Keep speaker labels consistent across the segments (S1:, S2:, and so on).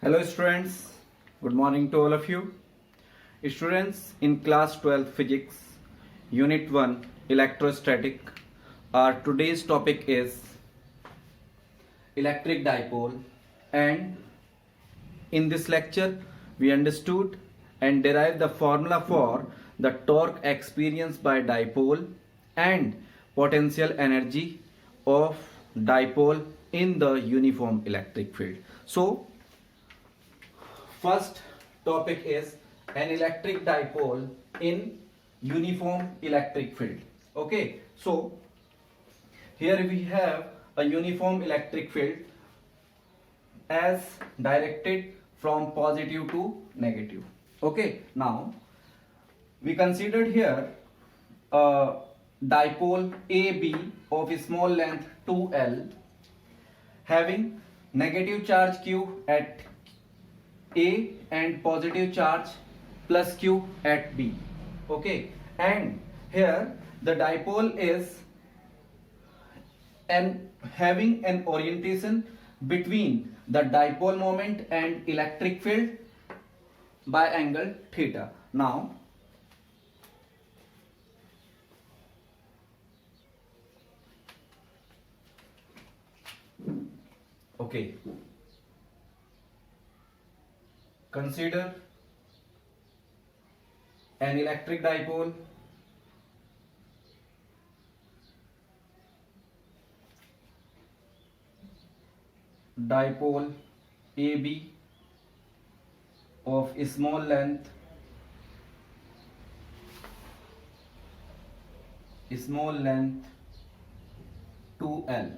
S1: Hello students, good morning to all of you. Students, in class 12 physics, unit 1 electrostatic, our today's topic is electric dipole, and in this lecture we understood and derived the formula for the torque experienced by dipole and potential energy of dipole in the uniform electric field. So first topic is an electric dipole in uniform electric field. Okay, so here we have a uniform electric field as directed from positive to negative. Okay, now we considered here a dipole AB of small length 2L having negative charge Q at A and positive charge plus Q at B. Okay, and here the dipole is having an orientation between the dipole moment and electric field by angle theta. Now okay, consider an electric dipole AB of small length 2L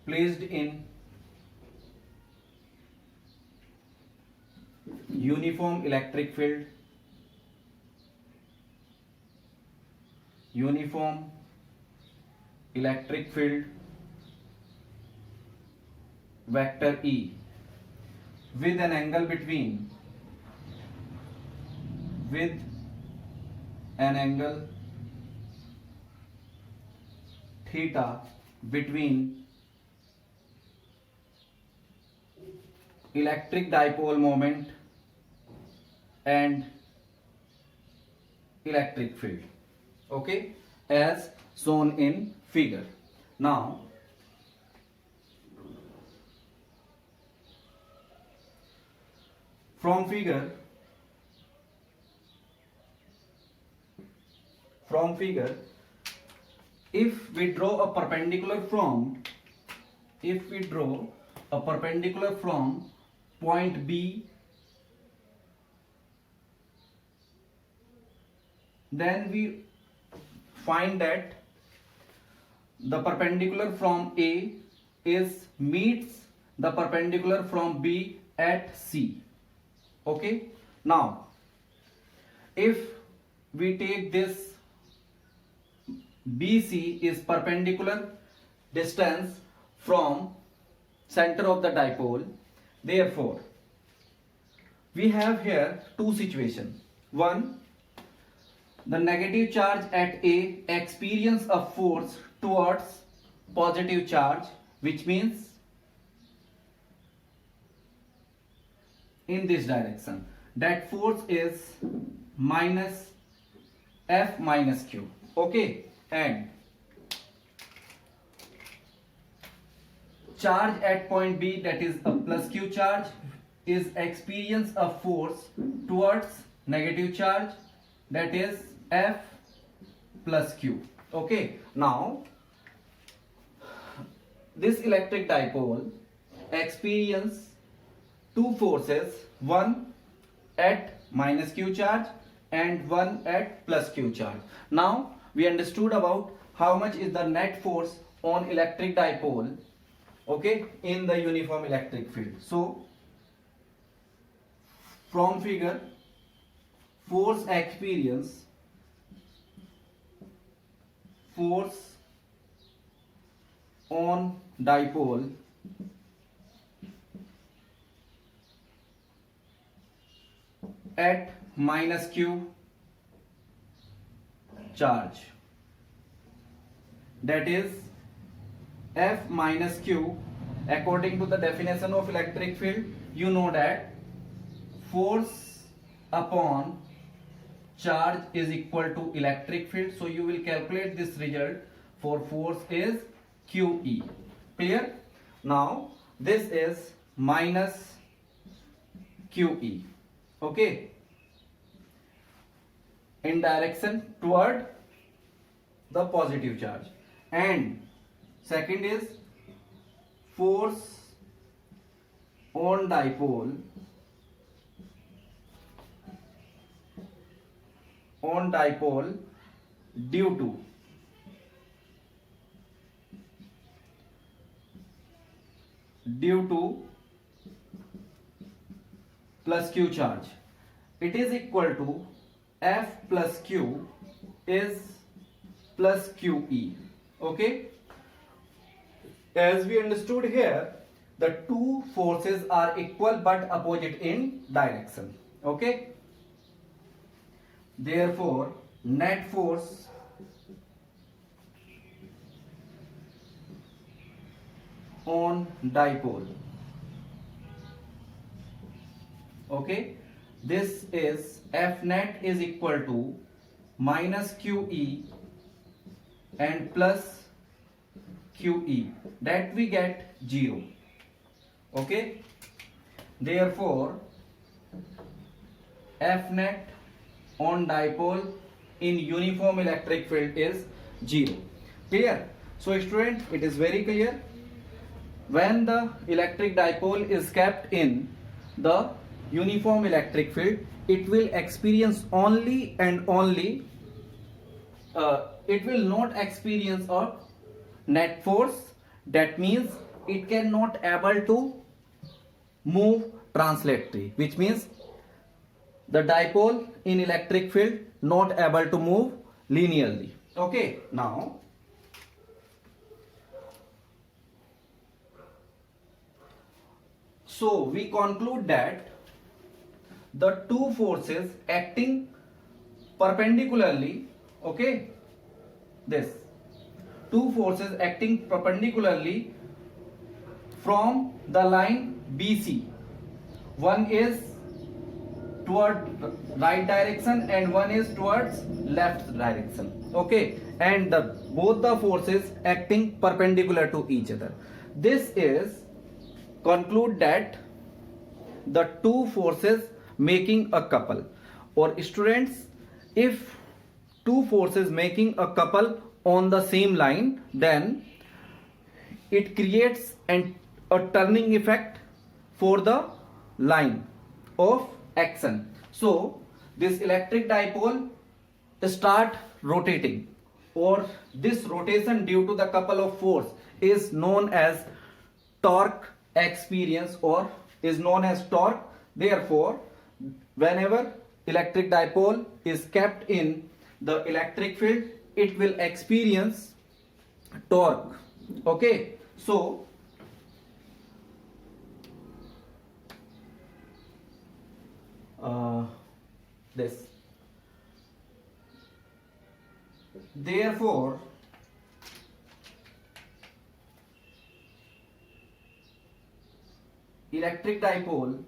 S1: placed in uniform electric field vector E with an angle theta between electric dipole moment and electric field, okay, as shown in figure. Now from figure if we draw a perpendicular from point B, then we find that the perpendicular from A meets the perpendicular from B at C. Okay, now if we take this BC is perpendicular distance from center of the dipole, therefore we have here two situations. One, the negative charge at A experience a force towards positive charge, which means in this direction. That force is minus F minus Q. Okay, and charge at point B, that is a plus Q charge, is experience a force towards negative charge, that is F plus Q. Okay, now this electric dipole experience two forces, one at minus Q charge and one at plus Q charge. Now we understood about how much is the net force on electric dipole, okay, in the uniform electric field. So from figure, force on dipole at minus Q charge, that is F minus Q According to the definition of electric field, you know that force upon charge is equal to electric field. So you will calculate this result for force is QE. Clear? Now this is minus QE. Okay. In direction toward the positive charge. And second is force on dipole due to plus Q charge. It is equal to F plus Q is plus QE. Okay. As we understood here, the two forces are equal but opposite in direction. Okay. Therefore, net force on dipole. Okay. This is F net is equal to minus QE and plus QE, that we get 0. Okay. Therefore, F net on dipole in uniform electric field is 0. Clear? So student, it is very clear. When the electric dipole is kept in the uniform electric field, it will experience only and only it will not experience a net force. That means it cannot able to move translatorily, which means the dipole in electric field not able to move linearly. Okay. Now so we conclude that the two forces acting perpendicularly, okay, this two forces acting perpendicularly from the line BC, one is toward right direction and one is towards left direction. Okay. And both the forces acting perpendicular to each other. This is conclude that the two forces making a couple. Or students, if two forces making a couple on the same line, then it creates a turning effect for the line of action. So this electric dipole start rotating, or this rotation due to the couple of force is known as torque experience or is known as torque. Therefore, whenever electric dipole is kept in the electric field, it will experience torque. Okay. So this, therefore electric dipole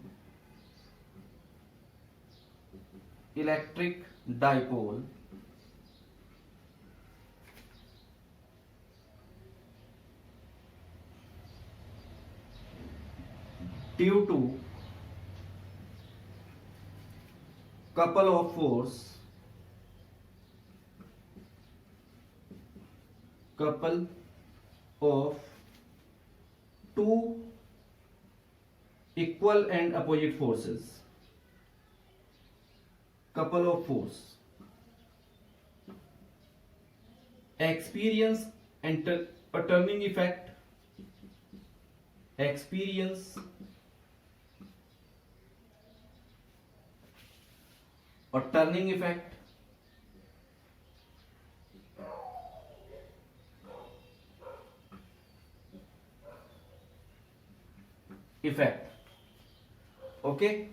S1: due to couple of force couple of two equal and opposite forces, couple of force experience and a turning effect, experience a turning effect okay,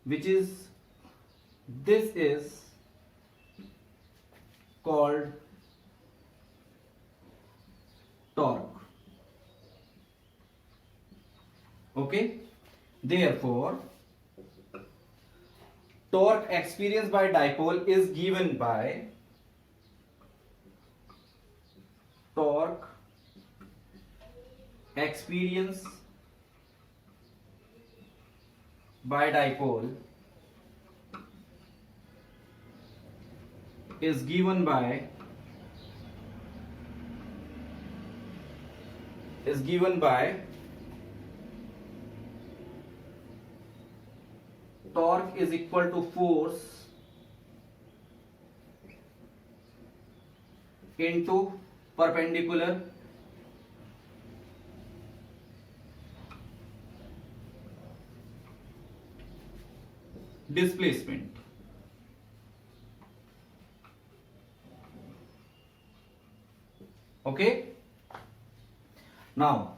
S1: which is, this is called torque. Okay, therefore torque experienced by dipole is given by torque experienced by dipole is given by torque is equal to force into perpendicular displacement. Okay, now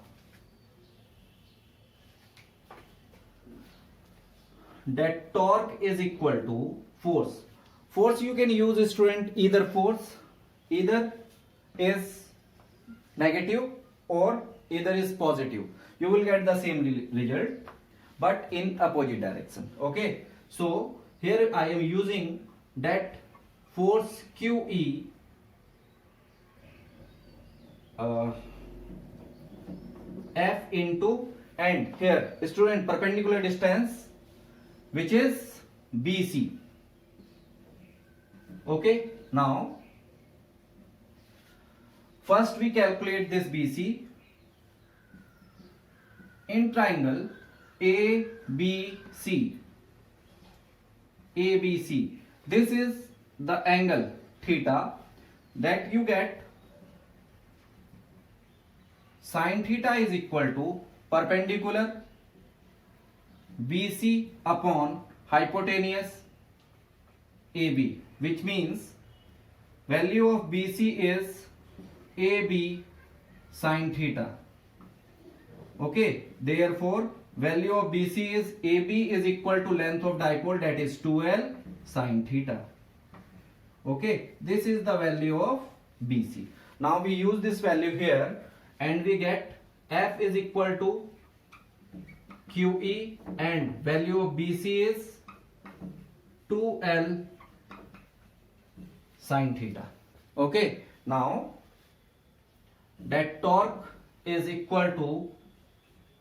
S1: that torque is equal to force. Force you can use, student, either force either is negative or either is positive. You will get the same result but in opposite direction. Okay, so here I am using that force QE F into, and here student, perpendicular distance which is BC. Okay, now first we calculate this BC in triangle ABC. ABC, this is the angle theta that you get. Sin theta is equal to perpendicular BC upon hypotenuse AB, which means value of BC is AB sin theta. Okay, therefore value of BC is AB is equal to length of dipole, that is 2L sin theta. Okay, this is the value of BC. Now we use this value here and we get F is equal to QE and value of BC is 2L sin theta. Okay, now that torque is equal to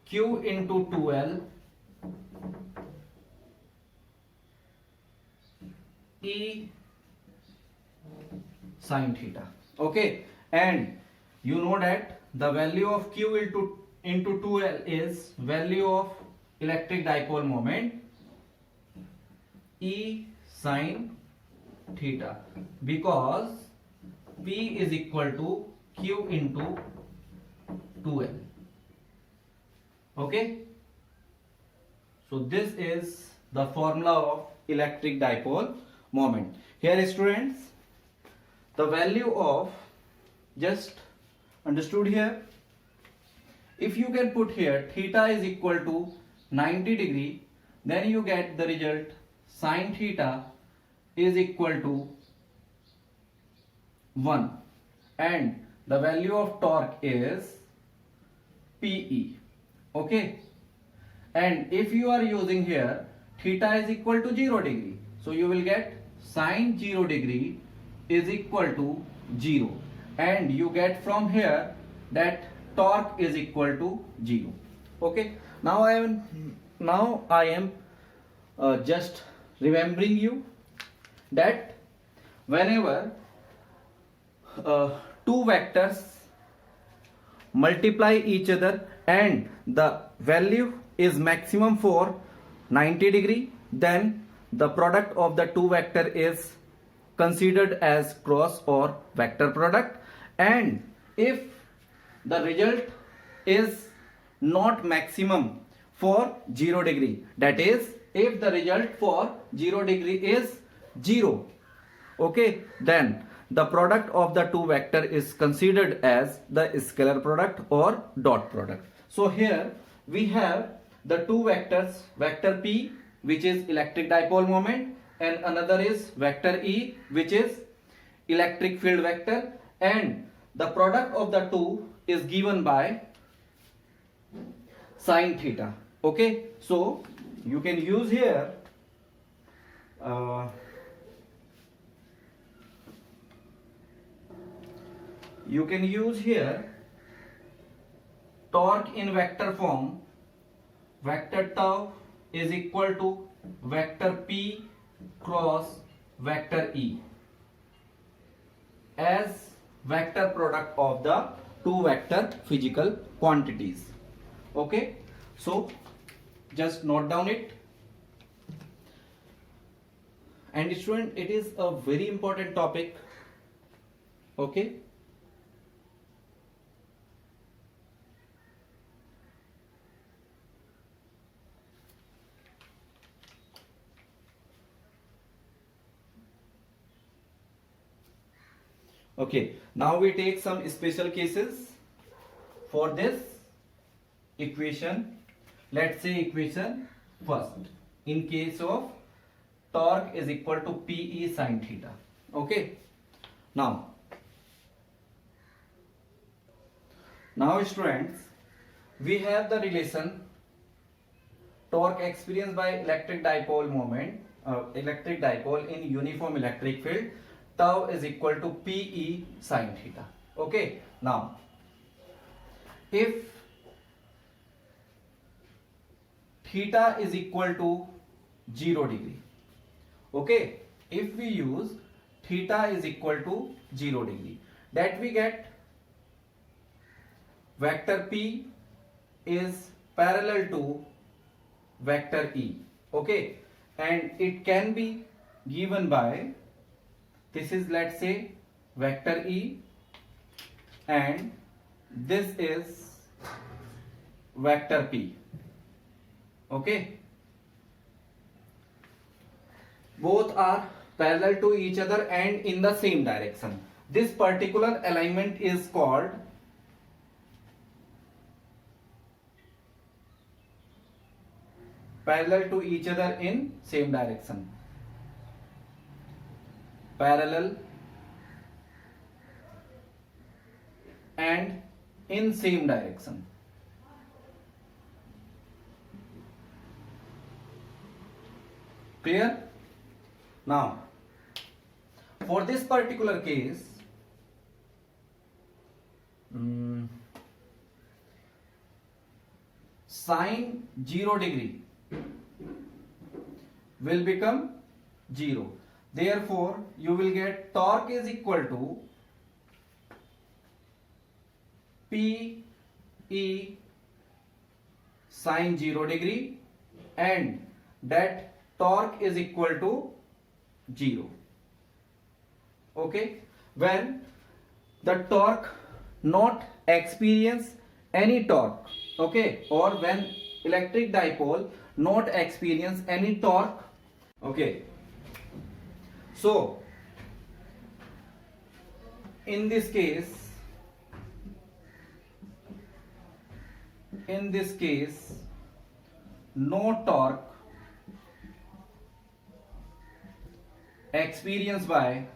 S1: Q into 2L E sin theta. Okay, and you know that the value of Q into 2L is value of electric dipole moment E sin theta, because P is equal to Q into 2L. Okay, so this is the formula of electric dipole moment. Here students, the value of, just understood here, if you can put here theta is equal to 90 degree, then you get the result sin theta is equal to 1 and the value of torque is PE. Okay, and if you are using here theta is equal to 0 degree, so you will get sin 0 degree is equal to 0, and you get from here that torque is equal to 0. Okay, now I am just remembering you that whenever two vectors multiply each other and the value is maximum for 90 degree, then the product of the two vector is considered as cross or vector product. And if the result is not maximum for 0 degree, that is if the result for 0 degree is 0, okay, then the product of the two vector is considered as the scalar product or dot product. So here we have the two vectors, vector P which is electric dipole moment and another is vector E which is electric field vector, and the product of the two is given by sin theta. Okay, so you can use here uh, torque in vector form. Vector tau is equal to vector p cross vector e as vector product of the two vector physical quantities. Okay, so just note down it. And student, it is a very important topic. Okay, okay, now we take some special cases for this equation. Let's say equation first. In case of torque is equal to PE sin theta. Okay. Now students, we have the relation torque experienced by electric dipole moment, electric dipole in uniform electric field, tau is equal to PE sin theta. Okay. Now if theta is equal to 0 degree, okay, if we use theta is equal to 0 degree, that we get vector P is parallel to vector E. Okay, and it can be given by, this is, let's say, vector E and this is vector P. Okay, both are parallel to each other and in the same direction. This particular alignment is called parallel to each other in same direction. Parallel and in same direction. Clear? Now, for this particular case, sine 0 degree will become 0. Therefore, you will get torque is equal to PE sine 0 degree, and that torque is equal to 0. Okay, when the torque not experience any torque, okay, or when electric dipole not experience any torque. Okay, so in this case no torque experienced by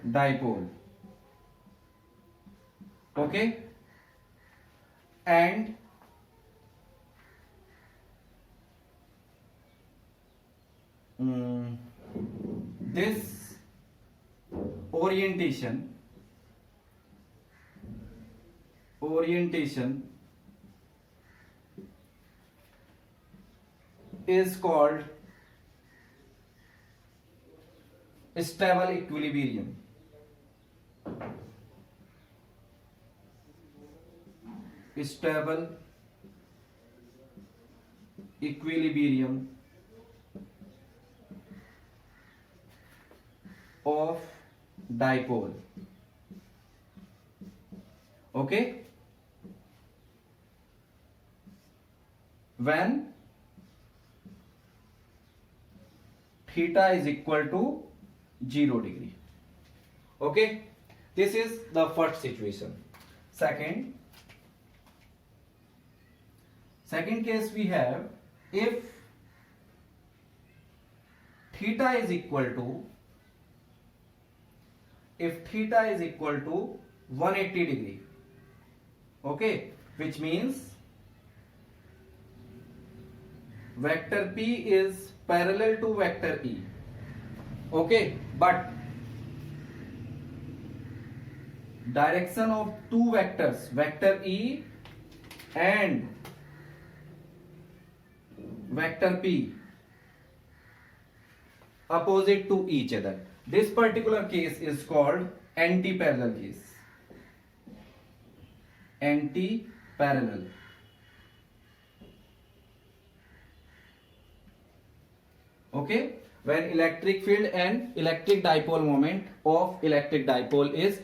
S1: dipole. Okay, and this orientation is called stable equilibrium. Stable equilibrium of dipole. Okay, when theta is equal to 0 degree. Okay, this is the first situation. Second case we have, if theta is equal to if theta is equal to 180 degree, okay, which means vector P is parallel to vector E, okay, but direction of two vectors, vector E and vector P, opposite to each other. This particular case is called anti-parallel case. Anti-parallel. Okay, when electric field and electric dipole moment of electric dipole is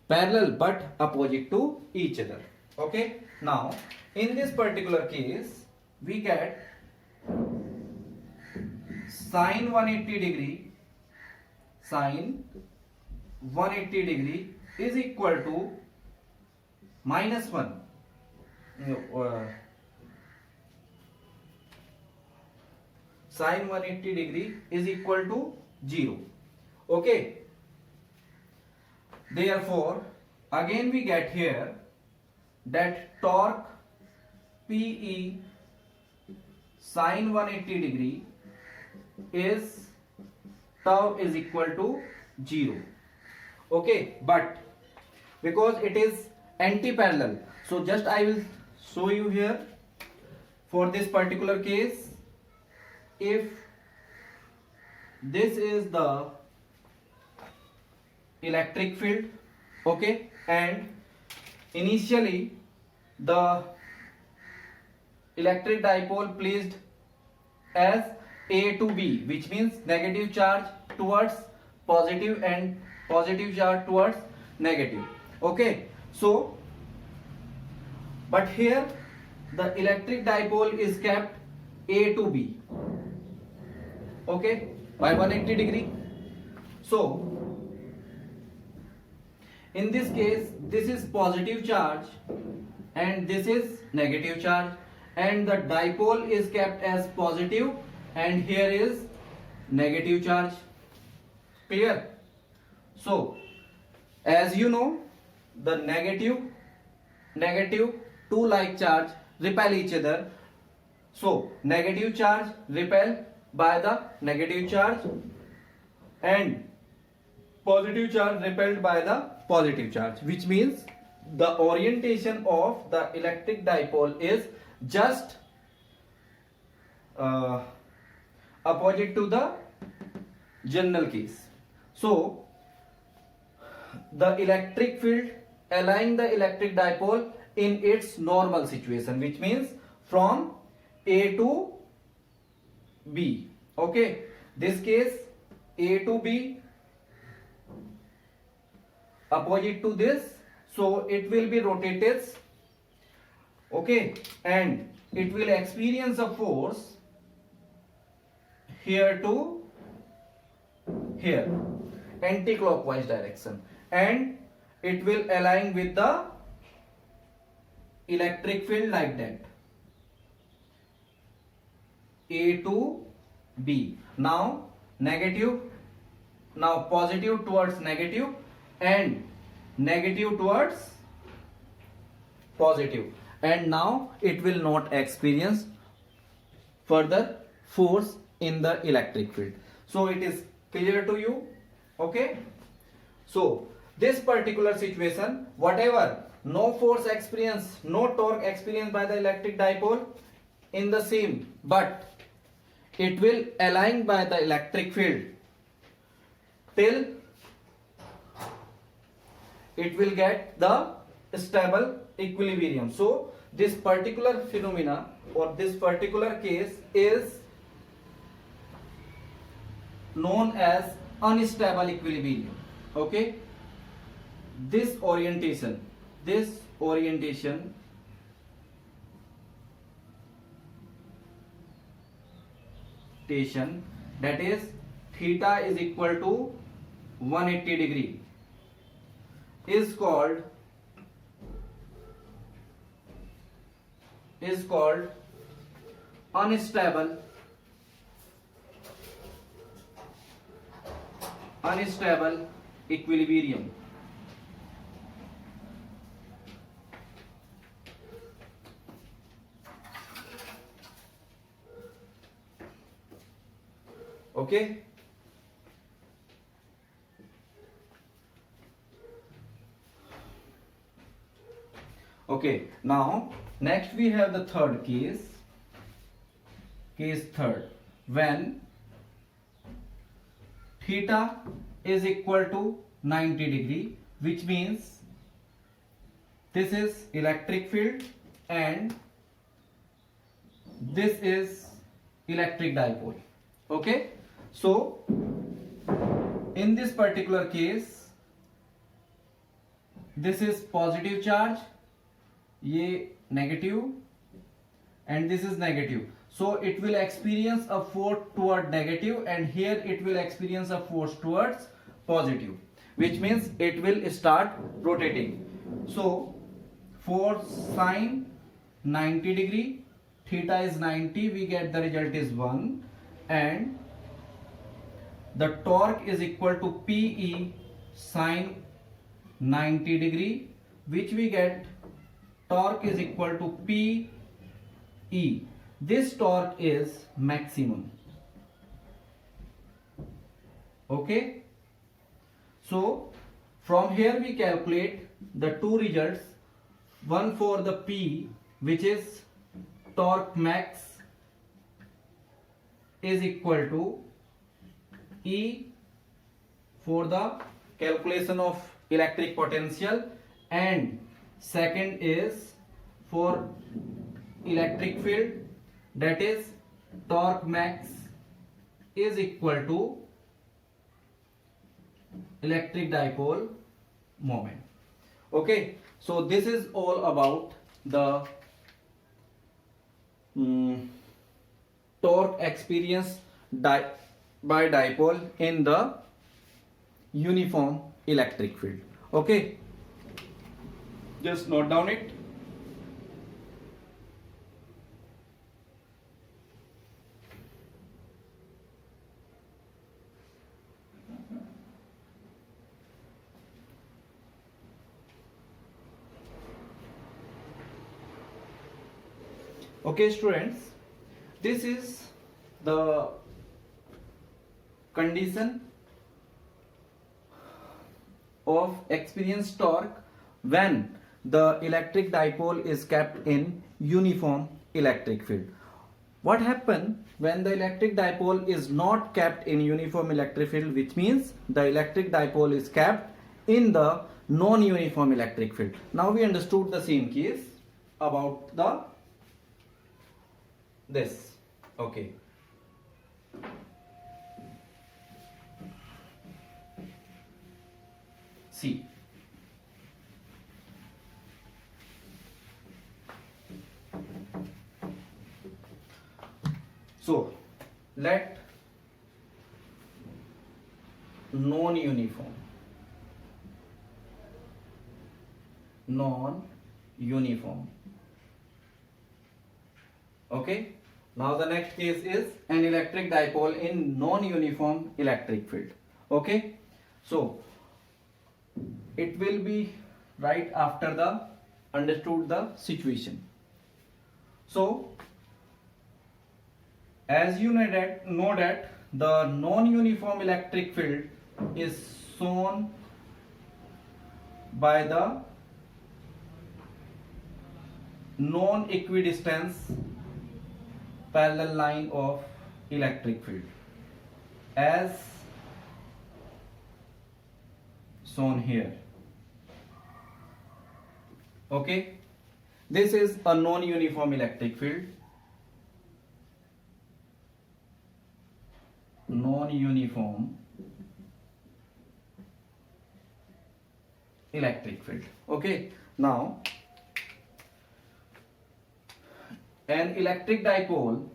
S1: parallel but opposite to each other. Okay, now in this particular case we get sine 180 degree, sine 180 degree is equal to minus 1. Sine 180 degree is equal to 0. Okay, therefore again we get here that torque PE sine 180 degree is tau is equal to 0. Okay, but because it is anti-parallel, so just I will show you here for this particular case. If this is the electric field, okay, and initially the electric dipole placed as A to B, which means negative charge towards positive and positive charge towards negative, okay, so but here the electric dipole is kept A to B, okay, by 180 degree. So in this case this is positive charge and this is negative charge, and the dipole is kept as positive and here is negative charge. Clear? So as you know, the negative two like charge repel each other, so negative charge repel by the negative charge and positive charge repelled by the positive charge, which means the orientation of the electric dipole is just opposite to the general case. So the electric field align the electric dipole in its normal situation, which means from A to B. Okay, this case A to B opposite to this, so it will be rotated, okay, and it will experience a force here to here, anti-clockwise direction, and it will align with the electric field like that, A to B. Now negative, now positive towards negative and negative towards positive, and now it will not experience further force in the electric field. So it is clear to you? Okay, so this particular situation, whatever no force experience, no torque experienced by the electric dipole in the same, but it will align by the electric field till it will get the stable equilibrium. So this particular phenomena or this particular case is known as unstable equilibrium. Okay, this orientation that is theta is equal to 180 degree is called unstable equilibrium. Okay. Okay, now next we have the third case. Case third, when theta is equal to 90 degree, which means this is electric field and this is electric dipole. Okay, so in this particular case, this is positive charge, ये negative and this is negative, so it will experience a force toward negative and here it will experience a force towards positive, which means it will start rotating. So for sine 90 degree, theta is 90, we get the result is 1 and the torque is equal to PE sine 90 degree, which we get torque is equal to PE. This torque is maximum. Okay. So from here we calculate the two results. One for the P, which is torque max is equal to E for the calculation of electric potential, and second is for electric field, that is torque max is equal to electric dipole moment. Okay, so this is all about the torque experience by dipole in the uniform electric field. Okay, just note down it. Okay students, this is the condition of experience torque when the electric dipole is kept in uniform electric field. What happens when the electric dipole is not kept in uniform electric field, which means the electric dipole is kept in the non-uniform electric field. Now we understood the same case about the this. Okay. See. So let non-uniform okay. Now the next case is an electric dipole in non-uniform electric field. Okay, so it will be right after the understood the situation. So as you know that the non-uniform electric field is shown by the non-equidistant parallel line of electric field as shown here. Okay, this is a non-uniform electric field. Non-uniform electric field. Okay, now an electric dipole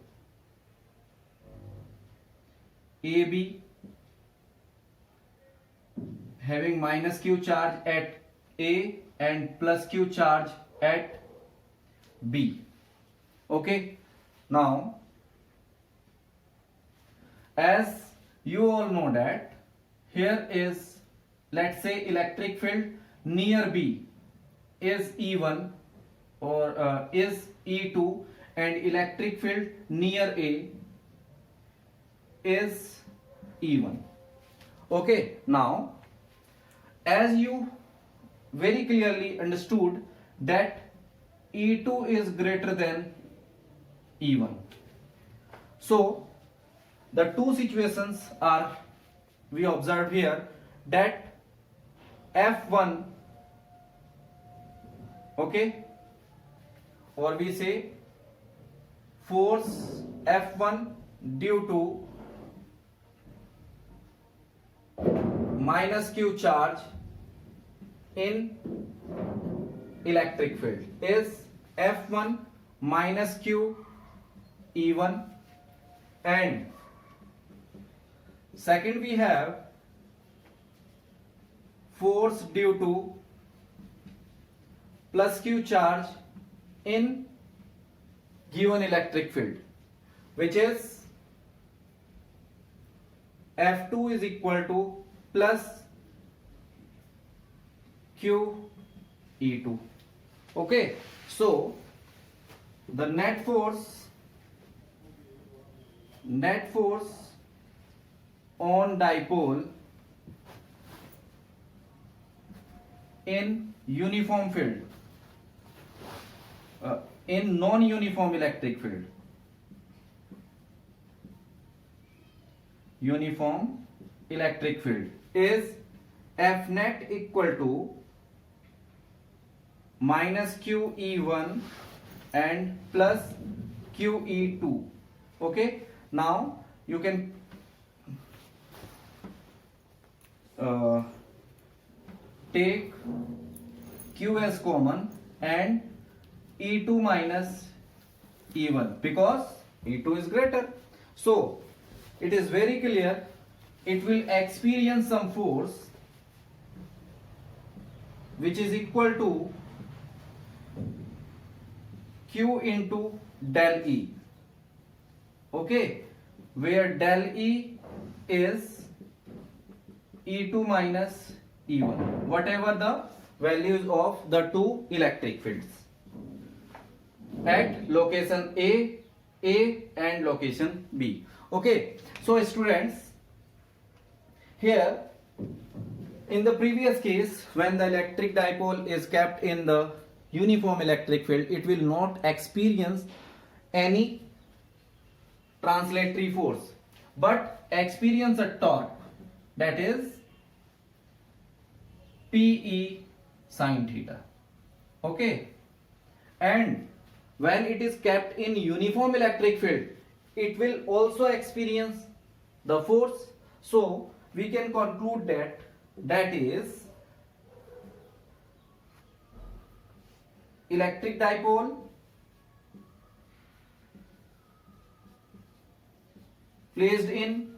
S1: AB having minus Q charge at A and plus Q charge at B. Okay, now as you all know that here is let's say electric field near B is E1 or is E2, and electric field near A is E1. Okay, now as you very clearly understood that E2 is greater than E1, so the two situations are we observed here, that F1, okay, or we say force F1 due to minus q charge in electric field is F1 minus q E1, and second we have force due to plus q charge in given electric field, which is F2 is equal to plus q E2. Okay, so the net force on dipole in uniform field, in non-uniform electric field, uniform electric field is F net equal to minus q E1 and plus q E2. Okay, now you can take q as common and E2 minus E1 because E2 is greater. So it is very clear it will experience some force which is equal to q into del E. Okay, where del E is E2 minus E1, whatever the values of the two electric fields at location A and location B. Okay, so students, here in the previous case, when the electric dipole is kept in the uniform electric field, it will not experience any translatory force but experience a torque, that is Pe sin theta. Okay, and when it is kept in uniform electric field, it will also experience the force. So we can conclude that is electric dipole placed in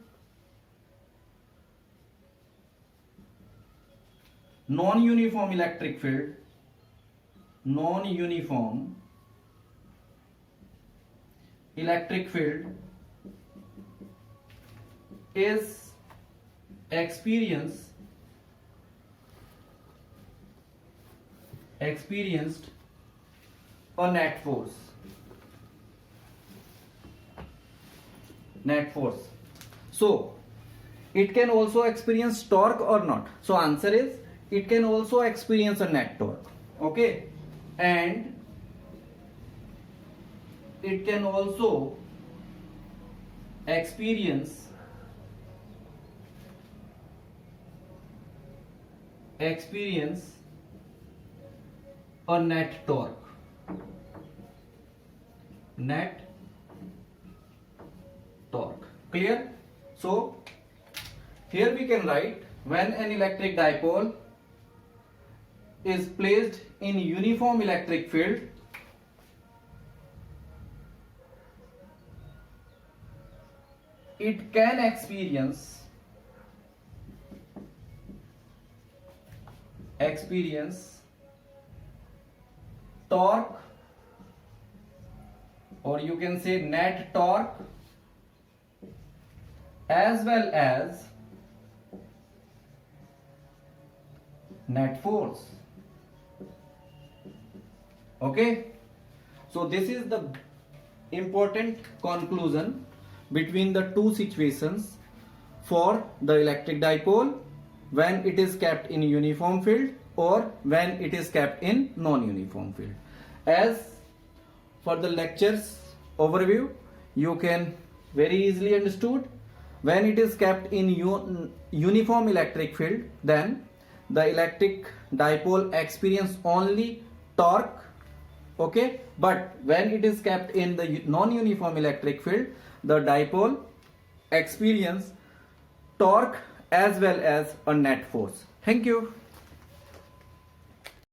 S1: non-uniform electric field, non-uniform electric field is experienced a net force. So it can also experience torque or not. So answer is it can also experience a net torque. Okay, and it can also experience a net torque. Clear? So here we can write, when an electric dipole is placed in uniform electric field, it can experience torque, or you can say net torque, as well as net force. Okay, so this is the important conclusion between the two situations for the electric dipole, when it is kept in uniform field or when it is kept in non-uniform field. As for the lectures overview, you can very easily understood, when it is kept in uniform electric field, then the electric dipole experience only torque. Okay, but when it is kept in the non-uniform electric field, the dipole experience torque as well as a net force. Thank you.